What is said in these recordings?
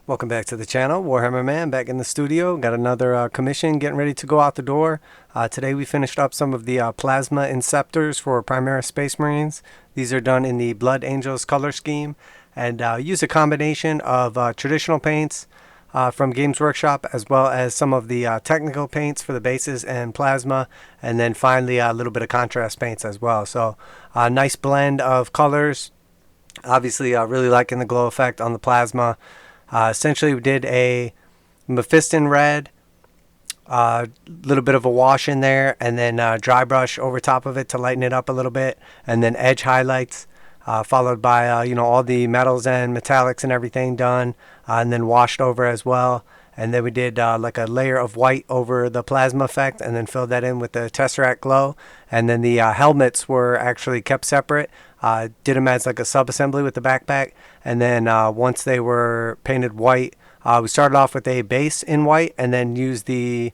Welcome back to the channel. Warhammer Man back in the studio. Got another commission getting ready to go out the door. Today we finished up some of the plasma Inceptors for Primaris Space Marines. These are done in the Blood Angels color scheme and use a combination of traditional paints from Games Workshop as well as some of the technical paints for the bases and plasma, and then finally a little bit of contrast paints as well. So a nice blend of colors. Obviously really liking the glow effect on the plasma. Essentially we did a mephiston red, a little bit of a wash in there, and then dry brush over top of it to lighten it up a little bit, and then edge highlights, followed by all the metals and metallics and everything done, and then washed over as well. And then we did like a layer of white over the plasma effect, and then filled that in with the tesseract glow. And then the helmets were actually kept separate. Did them as like a sub-assembly with the backpack. And then once they were painted white, we started off with a base in white, and then used the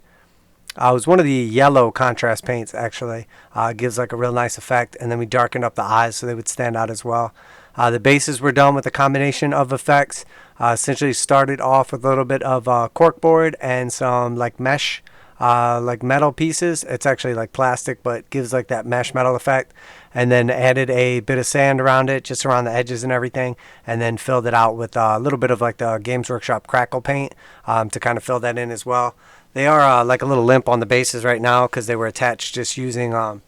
it was one of the yellow contrast paints actually. Gives like a real nice effect. And then we darkened up the eyes so they would stand out as well. The bases were done with a combination of effects. Essentially started off with a little bit of cork board and some like mesh, like metal pieces. It's actually like plastic, but gives like that mesh metal effect. And then added a bit of sand around it, just around the edges and everything. And then filled it out with a little bit of like the Games Workshop crackle paint to kind of fill that in as well. They are like a little limp on the bases right now because they were attached just using a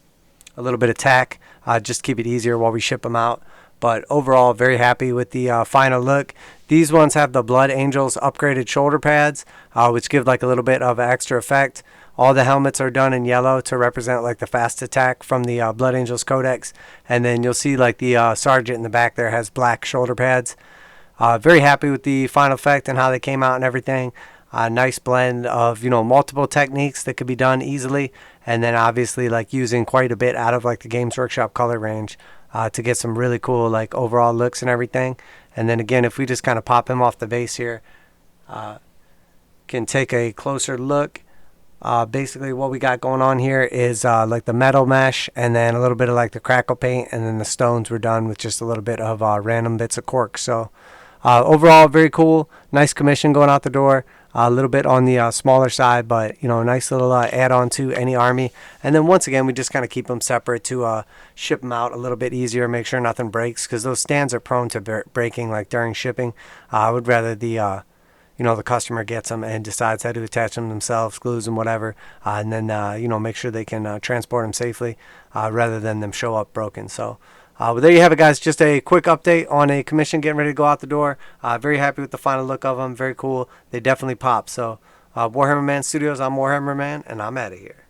little bit of tack, just to keep it easier while we ship them out. But overall, very happy with the final look. These ones have the Blood Angels upgraded shoulder pads, which give like a little bit of extra effect. All the helmets are done in yellow to represent like the fast attack from the Blood Angels Codex. And then you'll see like the sergeant in the back there has black shoulder pads. Very happy with the final effect and how they came out and everything. Nice blend of multiple techniques that could be done easily, and then obviously like using quite a bit out of like the Games Workshop color range to get some really cool like overall looks and everything. And then again, if we just kind of pop him off the base here, can take a closer look. Basically what we got going on here is like the metal mesh, and then a little bit of like the crackle paint, and then the stones were done with just a little bit of random bits of cork. So overall very cool, nice commission going out the door. A little bit on the smaller side, but nice little add-on to any army. And then once again, we just kind of keep them separate to ship them out a little bit easier, make sure nothing breaks, because those stands are prone to breaking like during shipping. I would rather the the customer gets them and decides how to attach them themselves, glues them, whatever, and then make sure they can transport them safely, rather than them show up broken. So well, there you have it, guys. Just a quick update on a commission getting ready to go out the door. Very happy with the final look of them. Very cool. They definitely pop. So Warhammer Man Studios, I'm Warhammer Man, and I'm out of here.